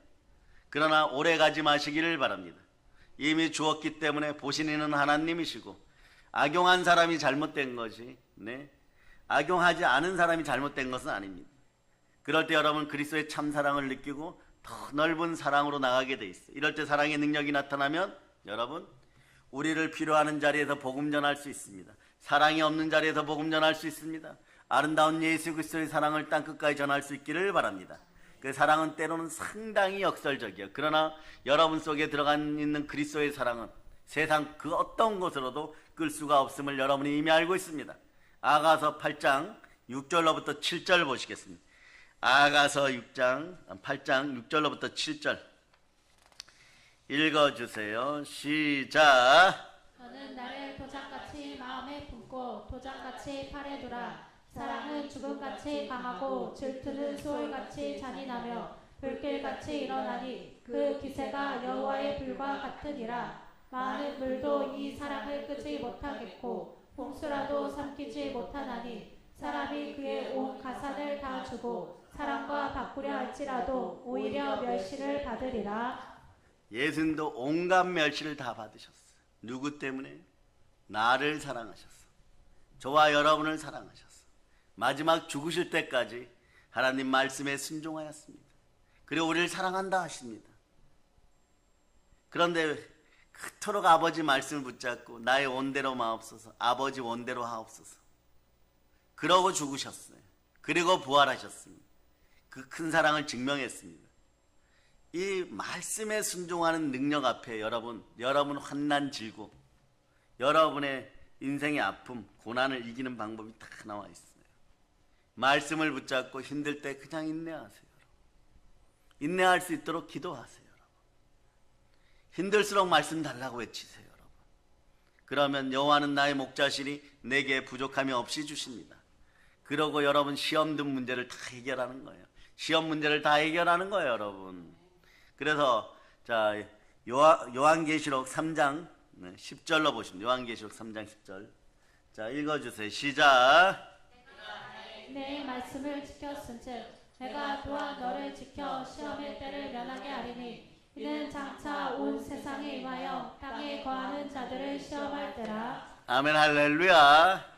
그러나 오래 가지 마시기를 바랍니다. 이미 주었기 때문에 보시는 하나님이시고 악용한 사람이 잘못된 것이 악용하지 않은 사람이 잘못된 것은 아닙니다. 그럴 때 여러분 그리스도의 참사랑을 느끼고 더 넓은 사랑으로 나가게 돼 있어요. 이럴 때 사랑의 능력이 나타나면 여러분 우리를 필요하는 자리에서 복음 전할 수 있습니다. 사랑이 없는 자리에서 복음 전할 수 있습니다. 아름다운 예수 그리스도의 사랑을 땅끝까지 전할 수 있기를 바랍니다. 그 사랑은 때로는 상당히 역설적이에요. 그러나 여러분 속에 들어가 있는 그리스도의 사랑은 세상 그 어떤 것으로도 끌 수가 없음을 여러분이 이미 알고 있습니다. 아가서 8장 6절로부터 7절 보시겠습니다. 아가서 8장 6절로부터 7절 읽어주세요. 시작. 너는 나를 도장같이 마음에 품고 도장같이 팔에 두라. 사랑은 죽음같이 강하고 질투는 소울같이 잔인하며 불길같이 일어나니 그 기세가 여호와의 불과 같으니라. 많은 물도 이 사랑을 끄지 못하겠고 홍수라도 삼키지 못하나니 사람이 그의 온 가산을 다 주고 사랑과 바꾸려 할지라도 오히려 멸시를 받으리라. 예수님도 온갖 멸시를 다 받으셨어요. 누구 때문에? 나를 사랑하셨어. 저와 여러분을 사랑하셨어. 마지막 죽으실 때까지 하나님 말씀에 순종하였습니다. 그리고 우리를 사랑한다 하십니다. 그런데 그토록 아버지 말씀을 붙잡고 나의 원대로 마옵소서, 아버지 원대로 하옵소서, 그러고 죽으셨어요. 그리고 부활하셨습니다. 그 큰 사랑을 증명했습니다. 이 말씀에 순종하는 능력 앞에 여러분 환난 질고 여러분의 인생의 아픔 고난을 이기는 방법이 다 나와 있어요. 말씀을 붙잡고 힘들 때 그냥 인내하세요. 인내할 수 있도록 기도하세요. 힘들수록 말씀 달라고 외치세요. 여러분. 그러면 여호와는 나의 목자시니 내게 부족함이 없이 주십니다. 그러고 여러분 시험 등 문제를 다 해결하는 거예요. 시험 문제를 다 해결하는 거예요, 여러분. 그래서 자 요한계시록 3장 10절로 보시면 요한계시록 3장 10절 자 읽어주세요. 시작. 내 말씀을 지켰은즉 내가 또한 너를 지켜 시험의 때를 면하게 하리니 이는 장차 온 세상에 임하여 땅에 거하는 자들을 시험할 때라. 아멘 할렐루야.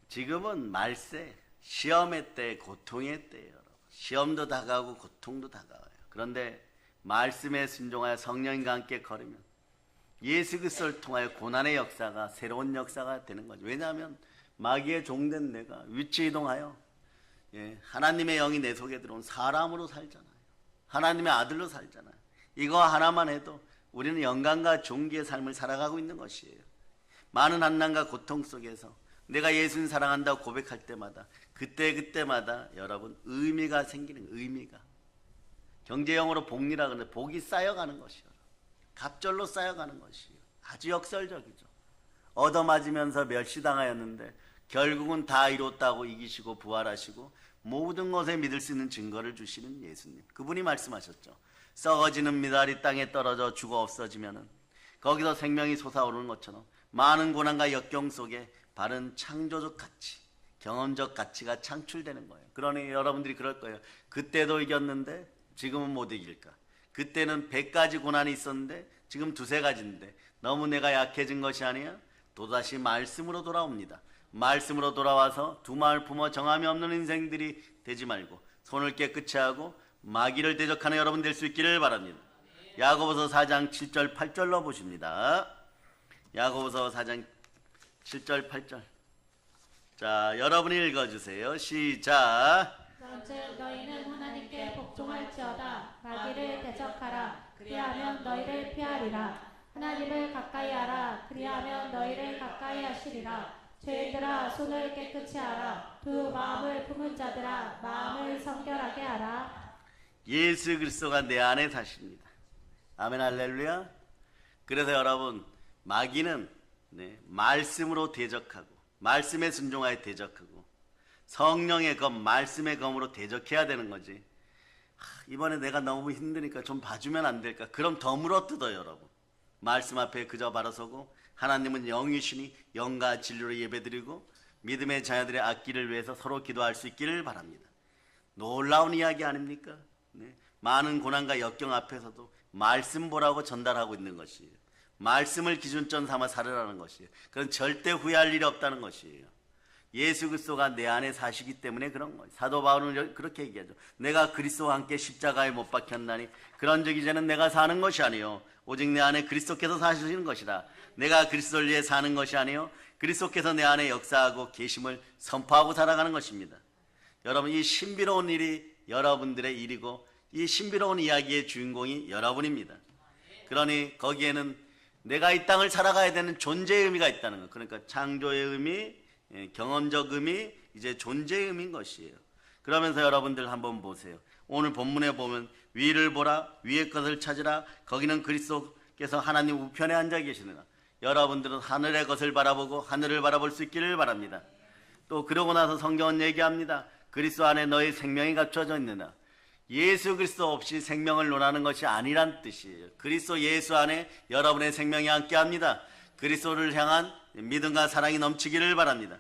지금은 말세 시험의 때 고통의 때예요. 시험도 다가오고 고통도 다가와요. 그런데 말씀에 순종하여 성령님과 함께 걸으면 예수 그리스도를 통하여 고난의 역사가 새로운 역사가 되는 거죠. 왜냐하면 마귀의 종된 내가 위치 이동하여 하나님의 영이 내 속에 들어온 사람으로 살잖아요. 하나님의 아들로 살잖아요. 이거 하나만 해도 우리는 영광과 존귀의 삶을 살아가고 있는 것이에요. 많은 한난과 고통 속에서 내가 예수님 사랑한다고 고백할 때마다 그때마다 여러분 의미가 생기는 의미가 경제용어로 복리라 그러는데 복이 쌓여가는 것이요. 갑절로 쌓여가는 것이요. 아주 역설적이죠. 얻어맞으면서 멸시당하였는데 결국은 다 이뤘다고 이기시고 부활하시고 모든 것에 믿을 수 있는 증거를 주시는 예수님. 그분이 말씀하셨죠. 썩어지는 미달이 땅에 떨어져 죽어 없어지면은 거기서 생명이 솟아오르는 것처럼 많은 고난과 역경 속에 바른 창조적 가치, 경험적 가치가 창출되는 거예요. 그러니 여러분들이 그럴 거예요. 그때도 이겼는데 지금은 못 이길까? 그때는 100가지 고난이 있었는데 지금 2-3가지인데 너무 내가 약해진 것이 아니야? 또다시 말씀으로 돌아옵니다. 말씀으로 돌아와서 두 마을 품어 정함이 없는 인생들이 되지 말고 손을 깨끗이 하고 마귀를 대적하는 여러분 될 수 있기를 바랍니다. 야고보서 4장 7절 8절로 보십니다. 야고보서 4장 7절 8절. 자, 여러분이 읽어주세요. 시작. 그런즉 너희는 하나님께 복종할지어다. 마귀를 대적하라. 그리하면 너희를 피하리라. 하나님을 가까이 하라. 그리하면 너희를 가까이 하시리라. 죄인들아 손을 깨끗이 하라. 두 마음을 품은 자들아 마음을 성결하게 하라. 예수 그리스도가 내 안에 사십니다. 아멘 할렐루야. 그래서 여러분 마귀는 말씀으로 대적하고 말씀에 순종하여 대적하고 성령의 검, 말씀의 검으로 대적해야 되는 거지. 이번에 내가 너무 힘드니까 좀 봐주면 안 될까? 그럼 더 물어뜯어요 여러분. 말씀 앞에 그저 바로 서고 하나님은 영이시니 영과 진리로 예배드리고 믿음의 자녀들의 앞길을 위해서 서로 기도할 수 있기를 바랍니다. 놀라운 이야기 아닙니까? 많은 고난과 역경 앞에서도 말씀 보라고 전달하고 있는 것이에요. 말씀을 기준점 삼아 살으라는 것이에요. 그건 절대 후회할 일이 없다는 것이에요. 예수 그리스도가 내 안에 사시기 때문에 그런 거예요. 사도 바울은 그렇게 얘기하죠. 내가 그리스도와 함께 십자가에 못 박혔나니 그런즉 이제는 내가 사는 것이 아니요 오직 내 안에 그리스도께서 사시는 것이라. 내가 그리스도를 위해 사는 것이 아니요 그리스도께서 내 안에 역사하고 계심을 선포하고 살아가는 것입니다. 여러분 이 신비로운 일이 여러분들의 일이고 이 신비로운 이야기의 주인공이 여러분입니다. 그러니 거기에는 내가 이 땅을 살아가야 되는 존재의 의미가 있다는 것. 그러니까 창조의 의미, 경험적 의미, 이제 존재의 의미인 것이에요. 그러면서 여러분들 한번 보세요. 오늘 본문에 보면 위를 보라, 위의 것을 찾으라. 거기는 그리스도께서 하나님 우편에 앉아 계시느라. 여러분들은 하늘의 것을 바라보고 하늘을 바라볼 수 있기를 바랍니다. 또 그러고 나서 성경은 얘기합니다. 그리스도 안에 너의 생명이 갖춰져 있느냐. 예수 그리스도 없이 생명을 논하는 것이 아니란 뜻이에요. 그리스도 예수 안에 여러분의 생명이 함께합니다. 그리스도를 향한 믿음과 사랑이 넘치기를 바랍니다.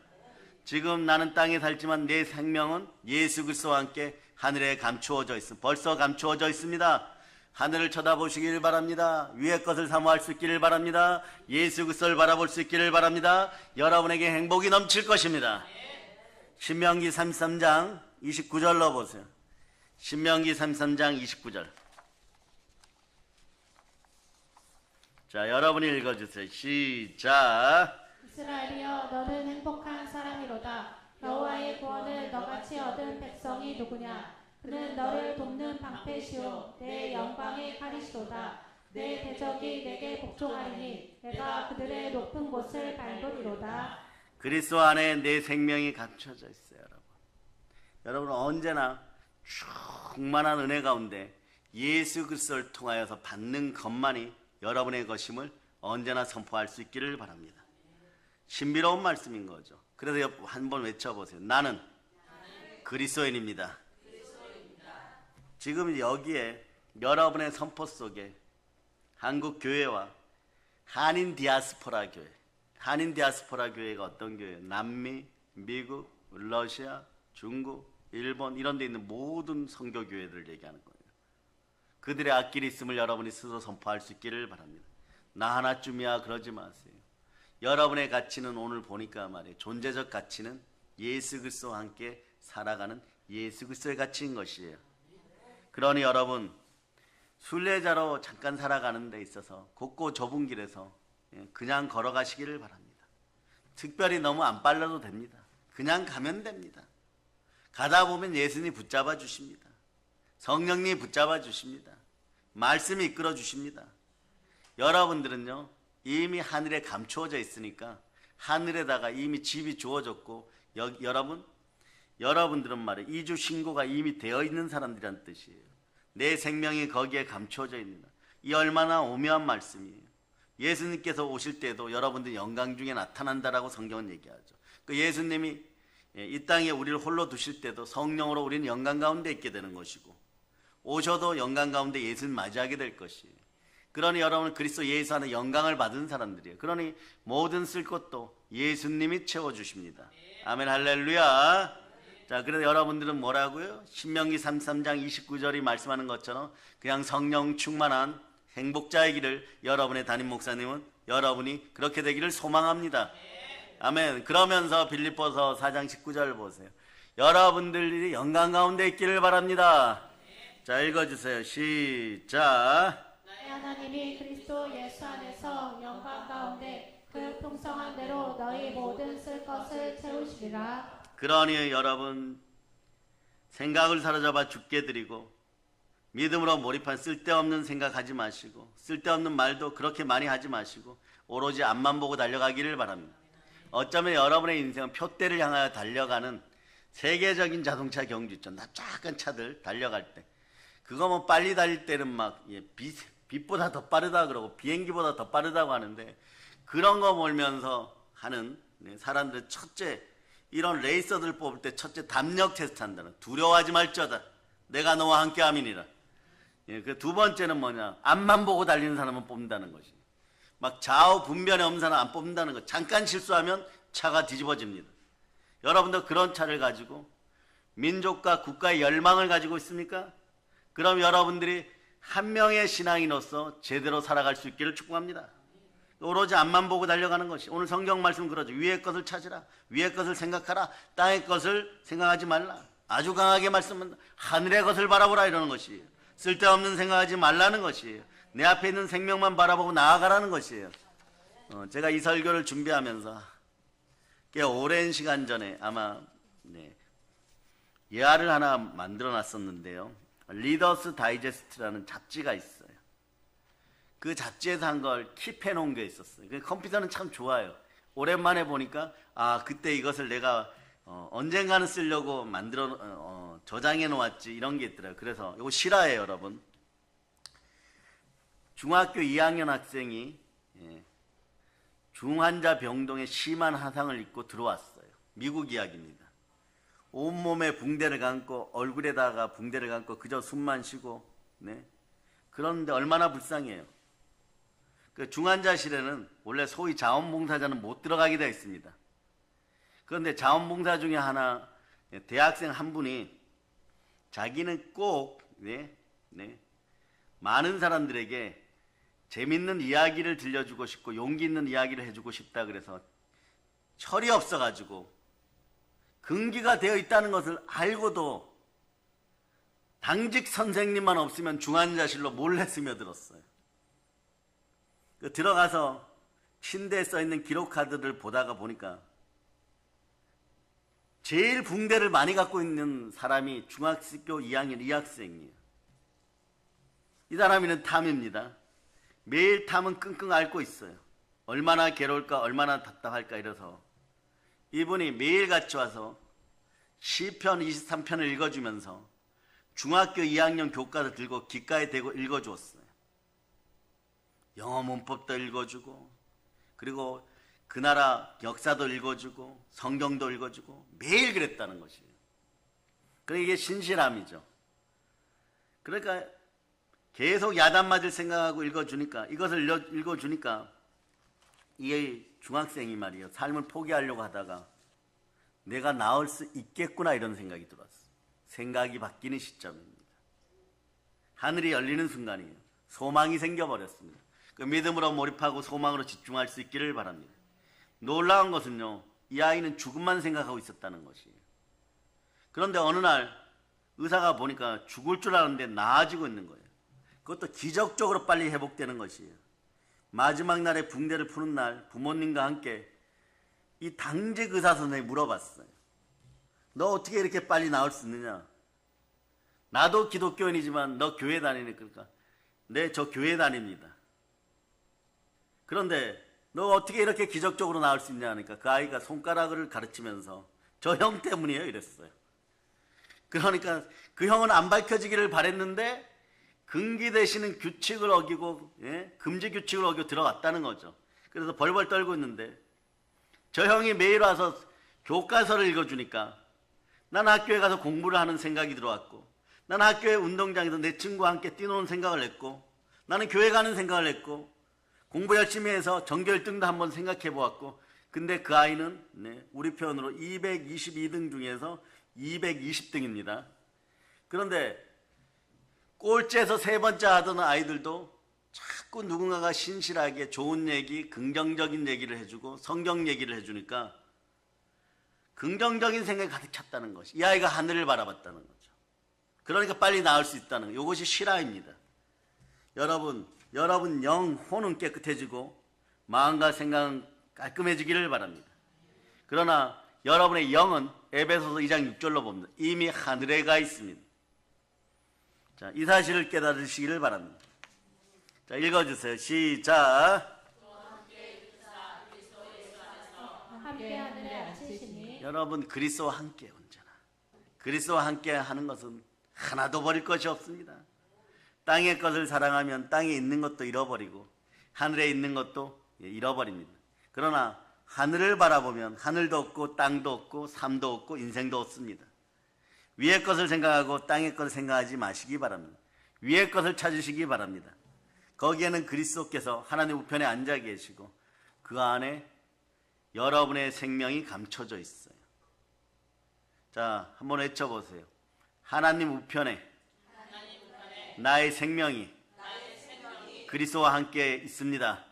지금 나는 땅에 살지만 내 생명은 예수 그리스도와 함께 하늘에 감추어져 있습니다. 벌써 감추어져 있습니다. 하늘을 쳐다보시기를 바랍니다. 위의 것을 사모할 수 있기를 바랍니다. 예수 그리스도를 바라볼 수 있기를 바랍니다. 여러분에게 행복이 넘칠 것입니다. 신명기 33장 29절로 보세요. 신명기 33장 29절. 자, 여러분이 읽어주세요. 시작. 이스라엘이여 너는 행복한 사람이로다. 여호와의 구원을 너같이 얻은 백성이 누구냐. 그는 너를 돕는 방패시오 내 영광의 칼이시로다. 내 대적이 내게 복종하리니 내가 그들의 높은 곳을 밟으리로다. 그리스도 안에 내 생명이 감춰져 있어요. 여러분 언제나 충만한 은혜 가운데 예수 그리스도를 통하여서 받는 것만이 여러분의 것임을 언제나 선포할 수 있기를 바랍니다. 신비로운 말씀인 거죠. 그래서 한번 외쳐보세요. 나는 그리스도인입니다. 지금 여기에 여러분의 선포 속에 한국 교회와 한인 디아스포라 교회, 한인 디아스포라 교회가 어떤 교회예요? 남미, 미국, 러시아, 중국, 일본 이런 데 있는 모든 선교 교회들을 얘기하는 거예요. 그들의 앞길이 있음을 여러분이 스스로 선포할 수 있기를 바랍니다. 나 하나쯤이야 그러지 마세요. 여러분의 가치는 오늘 보니까 말이에요. 존재적 가치는 예수 그리스도와 함께 살아가는 예수 그리스도의 가치인 것이에요. 그러니 여러분 순례자로 잠깐 살아가는 데 있어서 곱고 좁은 길에서 그냥 걸어가시기를 바랍니다. 특별히 너무 안 빨라도 됩니다. 그냥 가면 됩니다. 가다 보면 예수님이 붙잡아 주십니다. 성령님이 붙잡아 주십니다. 말씀이 이끌어 주십니다. 여러분들은요 이미 하늘에 감추어져 있으니까 하늘에다가 이미 집이 주어졌고 여러분들은 말이에요. 이주 신고가 이미 되어 있는 사람들이란 뜻이에요. 내 생명이 거기에 감추어져 있는다. 이 얼마나 오묘한 말씀이에요. 예수님께서 오실 때도 여러분들 영광 중에 나타난다라고 성경은 얘기하죠. 그 예수님이 이 땅에 우리를 홀로 두실 때도 성령으로 우리는 영광 가운데 있게 되는 것이고 오셔도 영광 가운데 예수님 맞이하게 될 것이에요. 그러니 여러분은 그리스도 예수 안에 영광을 받은 사람들이에요. 그러니 모든 쓸 것도 예수님이 채워주십니다. 아멘 할렐루야. 자, 그래서 여러분들은 뭐라고요? 신명기 33장 29절이 말씀하는 것처럼 그냥 성령 충만한 행복자의 길을 여러분의 담임 목사님은 여러분이 그렇게 되기를 소망합니다. 아멘. 그러면서 빌립보서 4장 19절 보세요. 여러분들이 영광 가운데 있기를 바랍니다. 자, 읽어주세요. 시작. 하나님이 그리스도 예수 안에서 영광 가운데 그 풍성한 대로 너희 모든 쓸 것을 채우시리라. 그러니 여러분 생각을 사로잡아 죽게 드리고 믿음으로 몰입한 쓸데없는 생각하지 마시고 쓸데없는 말도 그렇게 많이 하지 마시고 오로지 앞만 보고 달려가기를 바랍니다. 어쩌면 여러분의 인생은 표대를 향하여 달려가는 세계적인 자동차 경주 있죠. 납작한 차들 달려갈 때 그거 뭐 빨리 달릴 때는 막 빛보다 더 빠르다 그러고 비행기보다 더 빠르다고 하는데 그런 거 몰면서 하는 사람들 첫째 이런 레이서들 뽑을 때 첫째 담력 테스트 한다는 두려워하지 말자다. 내가 너와 함께 함이니라. 그 두 번째는 뭐냐? 앞만 보고 달리는 사람은 뽑는다는 것이. 막 좌우 분변에 없는 사람 안 뽑는다는 것. 잠깐 실수하면 차가 뒤집어집니다. 여러분도 그런 차를 가지고 민족과 국가의 열망을 가지고 있습니까? 그럼 여러분들이 한 명의 신앙인으로서 제대로 살아갈 수 있기를 축복합니다. 오로지 앞만 보고 달려가는 것이 오늘 성경 말씀 그러죠. 위의 것을 찾으라. 위의 것을 생각하라. 땅의 것을 생각하지 말라. 아주 강하게 말씀은 하늘의 것을 바라보라 이러는 것이에요. 쓸데없는 생각하지 말라는 것이에요. 내 앞에 있는 생명만 바라보고 나아가라는 것이에요. 제가 이 설교를 준비하면서 꽤 오랜 시간 전에 아마 예화를 하나 만들어 놨었는데요. 리더스 다이제스트라는 잡지가 있어요. 그 잡지에서 한 걸 킵해 놓은 게 있었어요. 컴퓨터는 참 좋아요. 오랜만에 보니까 그때 이것을 내가 언젠가는 쓰려고 만들어 저장해 놓았지 이런 게 있더라고요. 그래서 이거 실화예요, 여러분. 중학교 2학년 학생이 중환자 병동에 심한 화상을 입고 들어왔어요. 미국 이야기입니다. 온몸에 붕대를 감고 얼굴에다가 붕대를 감고 그저 숨만 쉬고 그런데 얼마나 불쌍해요. 그 중환자실에는 원래 소위 자원봉사자는 못 들어가게 되어 있습니다. 그런데 자원봉사 중에 하나 대학생 한 분이 자기는 꼭 많은 사람들에게 재밌는 이야기를 들려주고 싶고 용기 있는 이야기를 해주고 싶다 그래서 철이 없어가지고 금기가 되어 있다는 것을 알고도 당직 선생님만 없으면 중환자실로 몰래 스며들었어요. 들어가서 침대에 써있는 기록카드를 보다가 보니까 제일 붕대를 많이 갖고 있는 사람이 중학교 2학년 이 학생이에요. 이 사람이는 탐입니다. 매일 탐은 끙끙 앓고 있어요. 얼마나 괴로울까 얼마나 답답할까 이래서 이분이 매일같이 와서 시편 23편을 읽어주면서 중학교 2학년 교과를 들고 귓가에 대고 읽어주었어요. 영어 문법도 읽어주고 그리고 그 나라 역사도 읽어주고 성경도 읽어주고 매일 그랬다는 것이에요. 그러니까 이게 신실함이죠. 그러니까 계속 야단 맞을 생각하고 읽어주니까 이것을 읽어주니까 이 중학생이 말이에요. 삶을 포기하려고 하다가 내가 나을 수 있겠구나 이런 생각이 들었어요. 생각이 바뀌는 시점입니다. 하늘이 열리는 순간이에요. 소망이 생겨버렸습니다. 그 믿음으로 몰입하고 소망으로 집중할 수 있기를 바랍니다. 놀라운 것은요, 이 아이는 죽음만 생각하고 있었다는 것이에요. 그런데 어느 날 의사가 보니까 죽을 줄 알았는데 나아지고 있는 거예요. 그것도 기적적으로 빨리 회복되는 것이에요. 마지막 날에 붕대를 푸는 날 부모님과 함께 이 당직 의사 선생님이 물어봤어요. 너 어떻게 이렇게 빨리 나을 수 있느냐? 나도 기독교인이지만 너 교회 다니니까. 그러니까 네, 저 교회 다닙니다. 그런데 너 어떻게 이렇게 기적적으로 나을 수 있냐 하니까 그 아이가 손가락을 가르치면서 저 형 때문이에요 이랬어요. 그러니까 그 형은 안 밝혀지기를 바랬는데 금기 되시는 규칙을 어기고 금지 규칙을 어기고 들어갔다는 거죠. 그래서 벌벌 떨고 있는데 저 형이 매일 와서 교과서를 읽어주니까 난 학교에 가서 공부를 하는 생각이 들어왔고 난 학교의 운동장에서 내 친구와 함께 뛰노는 생각을 했고 나는 교회 가는 생각을 했고 공부 열심히 해서 전교 1등도 한번 생각해 보았고, 근데 그 아이는 우리 표현으로 222등 중에서 220등입니다. 그런데 꼴찌에서 세 번째 하던 아이들도 자꾸 누군가가 신실하게 좋은 얘기, 긍정적인 얘기를 해주고 성경 얘기를 해주니까 긍정적인 생각이 가득 찼다는 것이, 이 아이가 하늘을 바라봤다는 거죠. 그러니까 빨리 나을 수 있다는 거. 이것이 실화입니다. 여러분 영혼은 깨끗해지고 마음과 생각은 깔끔해지기를 바랍니다. 그러나 여러분의 영은 에베소서 2장 6절로 봅니다. 이미 하늘에 가 있습니다. 자, 이 사실을 깨달으시기를 바랍니다. 자, 읽어주세요. 시작. 함께 하늘에 앉으시니 여러분, 그리스도와 함께 언제나 그리스도와 함께 하는 것은 하나도 버릴 것이 없습니다. 땅의 것을 사랑하면 땅에 있는 것도 잃어버리고 하늘에 있는 것도 잃어버립니다. 그러나 하늘을 바라보면 하늘도 없고 땅도 없고 삶도 없고 인생도 없습니다. 위의 것을 생각하고 땅의 것을 생각하지 마시기 바랍니다. 위의 것을 찾으시기 바랍니다. 거기에는 그리스도께서 하나님 우편에 앉아 계시고 그 안에 여러분의 생명이 감춰져 있어요. 자, 한번 외쳐보세요. 하나님 우편에 나의 생명이 그리스도와 함께 있습니다.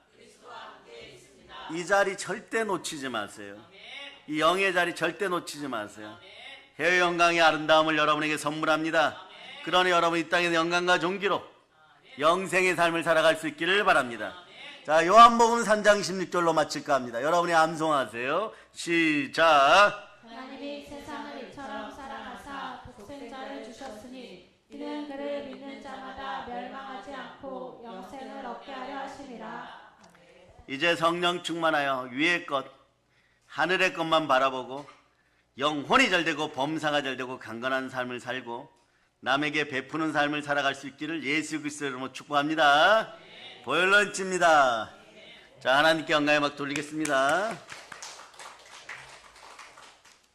이 자리 절대 놓치지 마세요. 이 영의 자리 절대 놓치지 마세요. 해의 영광의 아름다움을 여러분에게 선물합니다. 그러니 여러분 이 땅에서 영광과 존귀로 영생의 삶을 살아갈 수 있기를 바랍니다. 자, 요한복음 3장 16절로 마칠까 합니다. 여러분이 암송하세요. 시작. 하나님이 세상을 이처럼 사랑하사 독생자를 주셨으니 이는 그를 믿는 자마다 멸망하지 않고 영생을 얻게 하려 하심이라. 이제 성령 충만하여 위의 것, 하늘의 것만 바라보고 영혼이 잘되고 범사가 잘되고 강건한 삶을 살고 남에게 베푸는 삶을 살아갈 수 있기를 예수 그리스도의 이름으로 축복합니다. 보혈런치입니다. 자, 하나님께 영광의 막 돌리겠습니다.